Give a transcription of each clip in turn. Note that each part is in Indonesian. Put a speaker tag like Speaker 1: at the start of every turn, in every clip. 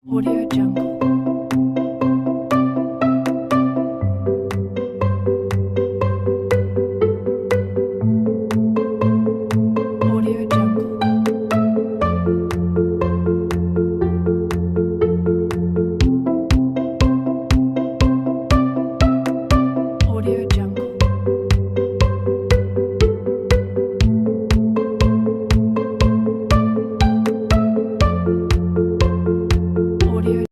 Speaker 1: Audio Jungle. Audio Jungle. Audio Jungle. Audio.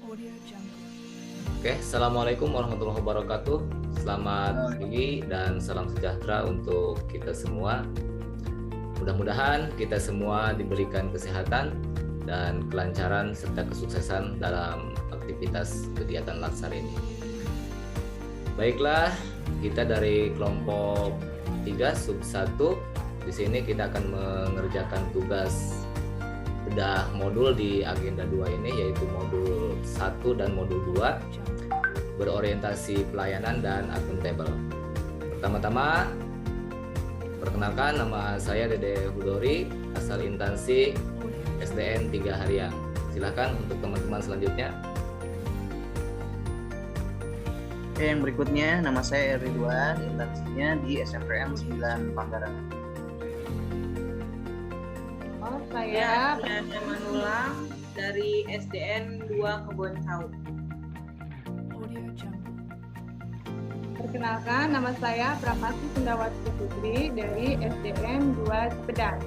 Speaker 1: Audio Jungle.
Speaker 2: Oke, Assalamualaikum warahmatullahi wabarakatuh. Selamat pagi dan salam sejahtera untuk kita semua. Mudah-mudahan kita semua diberikan kesehatan dan kelancaran serta kesuksesan dalam aktivitas kegiatan laksar ini. Baiklah, kita dari kelompok 3 sub 1. Di sini kita akan mengerjakan tugas bedah modul di agenda 2 ini, yaitu modul 1 dan modul 2 berorientasi pelayanan dan akuntabel. Pertama-tama, perkenalkan, nama saya Dede Hudori, asal instansi SDN 3 Hariang. Silakan untuk teman-teman selanjutnya.
Speaker 3: Oke, yang berikutnya nama saya Ridwan, instansinya di SMPN 9 Panggarangan.
Speaker 4: Saya Manulang dari SDN 2 Kebon Cau.
Speaker 1: Audio Jungle.
Speaker 5: Perkenalkan, nama saya Prapati Sundawati Putri dari SDN 2 Cepedang.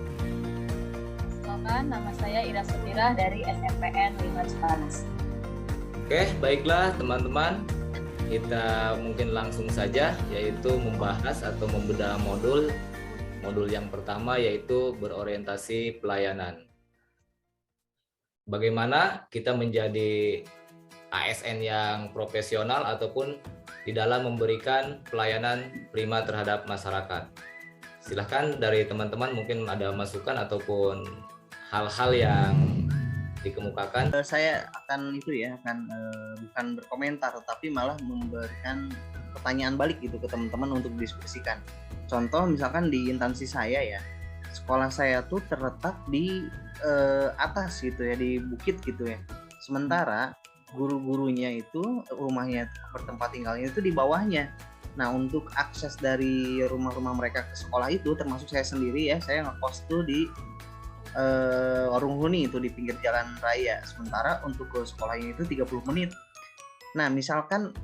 Speaker 6: Perkenalkan, nama saya Ira Sumirah dari SMPN 5 Cipanas.
Speaker 2: Oke, baiklah teman-teman. Kita mungkin langsung saja, yaitu membahas atau membedah modul yang pertama, yaitu berorientasi pelayanan. Bagaimana kita menjadi ASN yang profesional ataupun di dalam memberikan pelayanan prima terhadap masyarakat. Silahkan dari teman-teman mungkin ada masukan ataupun hal-hal yang dikemukakan.
Speaker 3: Saya akan bukan berkomentar, tapi malah memberikan pertanyaan balik gitu ke teman-teman untuk diskusikan. Contoh misalkan di instansi saya ya, sekolah saya tuh terletak di atas gitu ya, di bukit gitu ya. Sementara guru-gurunya itu rumahnya, tempat tinggalnya itu di bawahnya. Nah, untuk akses dari rumah-rumah mereka ke sekolah itu, termasuk saya sendiri ya, saya ngekos tuh di warung huni itu di pinggir jalan raya. Sementara untuk ke sekolahnya itu 30 menit. Nah, misalkan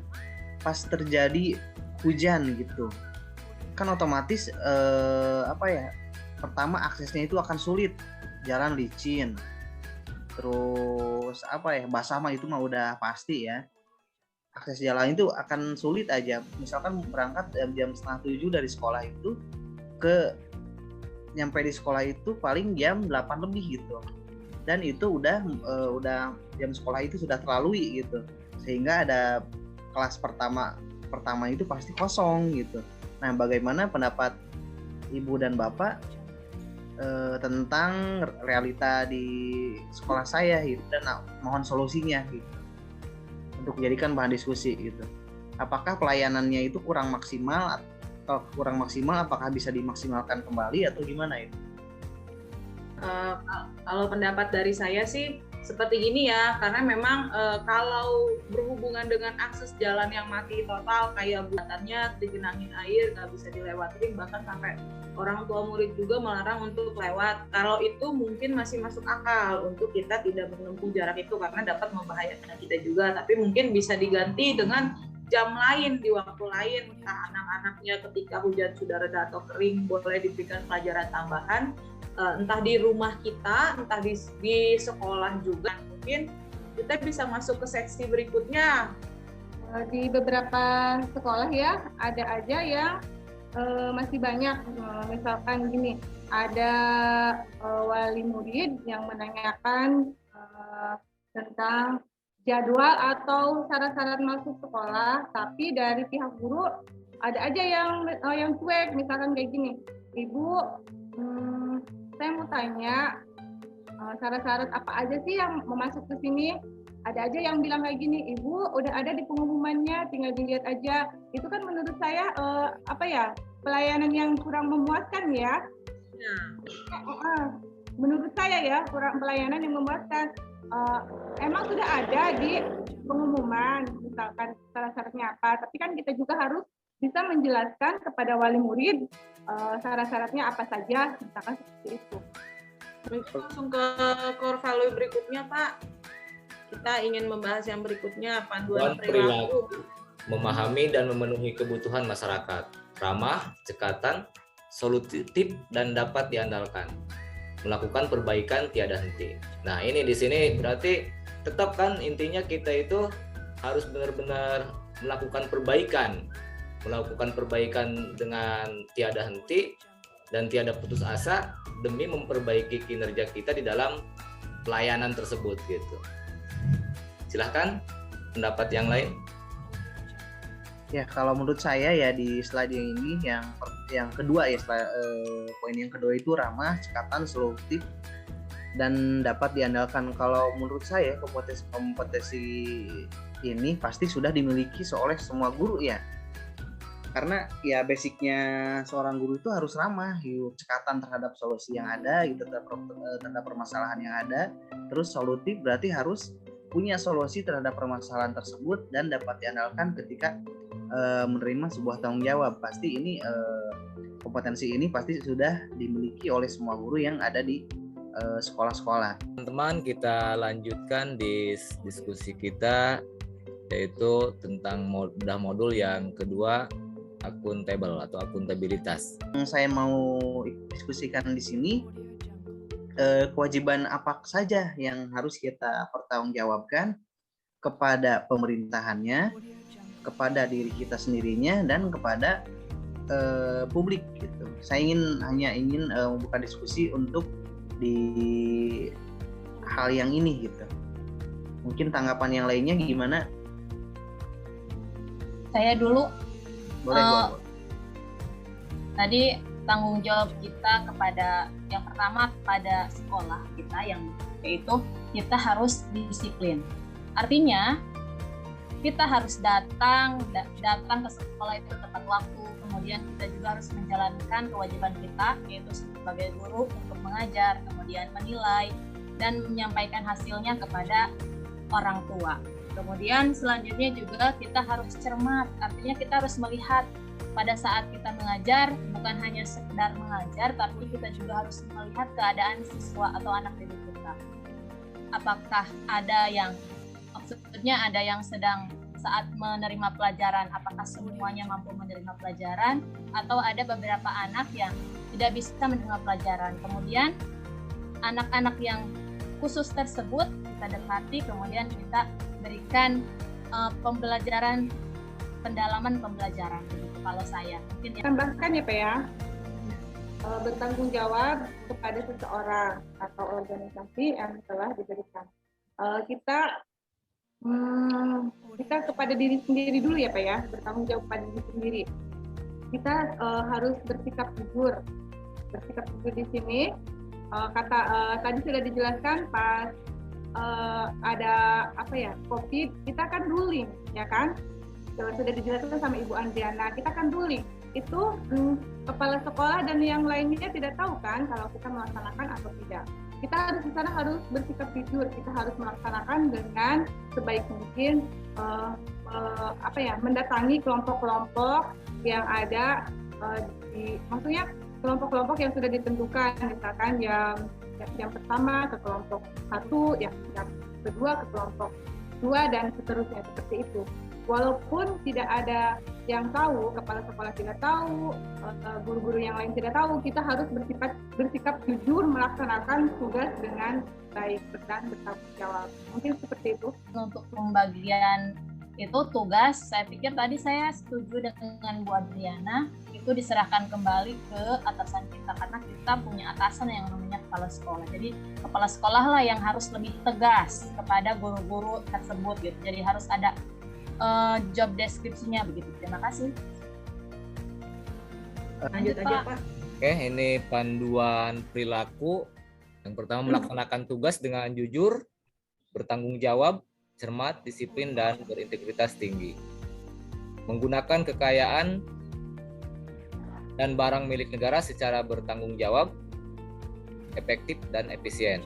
Speaker 3: pas terjadi hujan gitu, kan otomatis pertama aksesnya itu akan sulit, jalan licin, terus basah mah itu mah udah pasti ya, akses jalan itu akan sulit aja. Misalkan berangkat jam 6:30 dari sekolah itu, nyampe di sekolah itu paling jam 8 lebih gitu, dan itu udah jam sekolah itu sudah terlalui gitu, sehingga ada kelas pertama itu pasti kosong gitu. Nah, bagaimana pendapat Ibu dan Bapak tentang realita di sekolah saya gitu, dan mohon solusinya gitu untuk dijadikan bahan diskusi gitu. Apakah pelayanannya itu kurang maksimal, atau kurang maksimal, apakah bisa dimaksimalkan kembali atau gimana itu?
Speaker 4: Kalau pendapat dari saya sih seperti gini ya, karena memang kalau berhubungan dengan akses jalan yang mati total, kayak buatannya digenangin air, nggak bisa dilewatin, bahkan sampai orang tua murid juga melarang untuk lewat. Kalau itu mungkin masih masuk akal untuk kita tidak menempuh jarak itu karena dapat membahayakan kita juga, tapi mungkin bisa diganti dengan jam lain, di waktu lain, entah anak-anaknya ketika hujan sudah reda atau kering boleh diberikan pelajaran tambahan, entah di rumah kita, entah di sekolah juga. Mungkin kita bisa masuk ke seksi berikutnya.
Speaker 5: Di beberapa sekolah ya, ada aja yang masih banyak, misalkan gini, ada wali murid yang menanyakan tentang jadwal atau syarat-syarat masuk sekolah, tapi dari pihak guru ada aja yang cuek, misalkan kayak gini, Ibu, saya mau tanya syarat-syarat apa aja sih yang mau masuk ke sini. Ada aja yang bilang kayak gini, Ibu udah ada di pengumumannya, tinggal dilihat aja. Itu kan menurut saya pelayanan yang kurang memuaskan ya. Menurut saya ya, kurang pelayanan yang memuaskan. emang sudah ada di pengumuman, misalkan syarat-syaratnya apa, tapi kan kita juga harus bisa menjelaskan kepada wali murid syarat-syaratnya apa saja, misalkan seperti itu.
Speaker 4: Baik, langsung ke core value berikutnya, Pak. Kita ingin membahas yang berikutnya, panduan perilaku.
Speaker 2: Memahami dan memenuhi kebutuhan masyarakat, ramah, cekatan, solutif, dan dapat diandalkan. Melakukan perbaikan tiada henti. Nah, ini di sini berarti tetap kan intinya kita itu harus benar-benar melakukan perbaikan dengan tiada henti dan tiada putus asa demi memperbaiki kinerja kita di dalam pelayanan tersebut gitu. Silahkan pendapat yang lain.
Speaker 3: Ya, kalau menurut saya ya di slide ini yang kedua ya, poin yang kedua itu ramah, cekatan, solutif, dan dapat diandalkan. Kalau menurut saya kompetensi ini pasti sudah dimiliki oleh semua guru ya. Karena ya basicnya seorang guru itu harus ramah, cekatan terhadap solusi yang ada, gitu, terhadap permasalahan yang ada. Terus solutif berarti harus punya solusi terhadap permasalahan tersebut dan dapat diandalkan ketika menerima sebuah tanggung jawab. Pasti ini kompetensi ini pasti sudah dimiliki oleh semua guru yang ada di sekolah-sekolah.
Speaker 2: Teman-teman, kita lanjutkan di diskusi kita, yaitu tentang modul yang kedua, akuntabel atau akuntabilitas.
Speaker 3: Yang saya mau diskusikan di sini, kewajiban apa saja yang harus kita pertanggungjawabkan kepada pemerintahannya, kepada diri kita sendirinya, dan kepada publik gitu. Saya hanya ingin membuka diskusi untuk di hal yang ini gitu. Mungkin tanggapan yang lainnya gimana?
Speaker 6: Saya dulu.
Speaker 3: Boleh.
Speaker 6: Tadi tanggung jawab kita kepada yang pertama kepada sekolah kita, yang yaitu kita harus disiplin. Artinya kita harus datang ke sekolah itu tepat waktu. Kemudian kita juga harus menjalankan kewajiban kita, yaitu sebagai guru untuk mengajar, kemudian menilai dan menyampaikan hasilnya kepada orang tua. Kemudian selanjutnya juga kita harus cermat, artinya kita harus melihat pada saat kita mengajar, bukan hanya sekedar mengajar, tapi kita juga harus melihat keadaan siswa atau anak didik kita. Apakah ada yang sedang saat menerima pelajaran, apakah semuanya mampu menerima pelajaran, atau ada beberapa anak yang tidak bisa menerima pelajaran. Kemudian anak-anak yang khusus tersebut kita dekati, kemudian kita berikan pendalaman pembelajaran. Kalau saya mungkin
Speaker 5: tambahkan ya Pak ya, bertanggung jawab kepada seseorang atau organisasi yang telah diberikan. Kita kepada diri sendiri dulu ya Pak ya, bertanggung jawab pada diri sendiri. Kita harus bersikap jujur. Bersikap jujur di sini tadi sudah dijelaskan pas ada COVID, kita kan ruling ya kan, sudah dijelaskan sama Ibu Andriana, kita kan ruling itu kepala sekolah dan yang lainnya tidak tahu kan kalau kita melaksanakan atau tidak. Kita harus di sana harus bersikap jujur, kita harus melaksanakan dengan sebaik mungkin, mendatangi kelompok-kelompok yang ada maksudnya kelompok-kelompok yang sudah ditentukan, misalkan yang pertama ke kelompok 1, yang kedua ke kelompok 2 dan seterusnya seperti itu. Walaupun tidak ada yang tahu, kepala sekolah tidak tahu, guru-guru yang lain tidak tahu, kita harus bersikap jujur melaksanakan tugas dengan baik dan bertanggung jawab. Mungkin seperti itu.
Speaker 6: Untuk pembagian itu tugas, saya pikir tadi saya setuju dengan Bu Adriana, itu diserahkan kembali ke atasan kita, karena kita punya atasan yang namanya kepala sekolah. Jadi kepala sekolah lah yang harus lebih tegas kepada guru-guru tersebut gitu. Jadi harus ada job deskripsinya begitu. Terima kasih.
Speaker 4: Lanjut aja Pak.
Speaker 2: Oke, ini panduan perilaku. Yang pertama, melaksanakan tugas dengan jujur, bertanggung jawab, cermat, disiplin, dan berintegritas tinggi. Menggunakan kekayaan dan barang milik negara secara bertanggung jawab, efektif, dan efisien.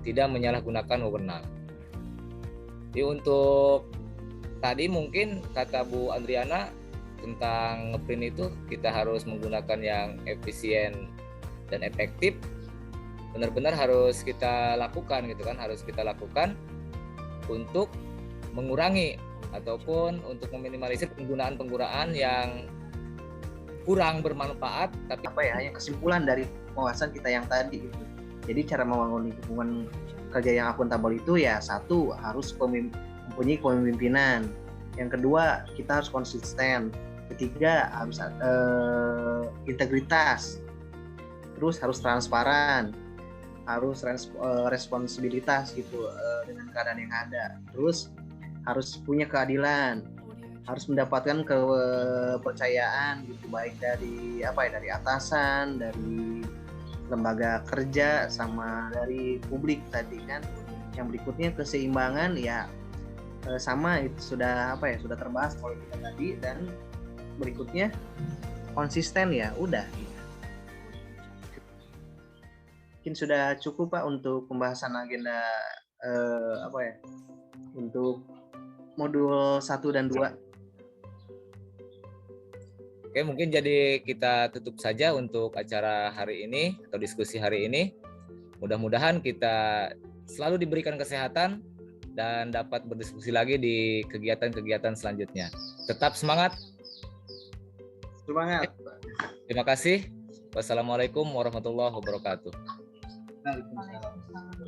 Speaker 2: tidak menyalahgunakan wewenang. Jadi untuk tadi mungkin kata Bu Andriana tentang ngeprint itu kita harus menggunakan yang efisien dan efektif, benar-benar harus kita lakukan gitu kan, harus kita lakukan untuk mengurangi ataupun untuk meminimalisir penggunaan yang kurang bermanfaat tapi
Speaker 3: hanya kesimpulan dari pembahasan kita yang tadi gitu. Jadi cara membangun lingkungan kerja yang akuntabel itu ya satu harus mempunyai kepemimpinan, yang kedua kita harus konsisten, ketiga harus integritas, terus harus transparan, harus responsibilitas gitu dengan keadaan yang ada, terus harus punya keadilan, harus mendapatkan kepercayaan gitu, baik dari dari atasan, dari lembaga kerja, sama dari publik tadi kan. Yang berikutnya keseimbangan ya sama itu sudah sudah terbahas oleh kita tadi, dan berikutnya konsisten ya udah. Mungkin sudah cukup Pak untuk pembahasan agenda untuk modul 1 dan 2.
Speaker 2: Oke, mungkin jadi kita tutup saja untuk acara hari ini atau diskusi hari ini. Mudah-mudahan kita selalu diberikan kesehatan dan dapat berdiskusi lagi di kegiatan-kegiatan selanjutnya. Tetap semangat.
Speaker 3: Semangat.
Speaker 2: Terima kasih. Wassalamualaikum warahmatullahi wabarakatuh.
Speaker 3: Waalaikumsalam.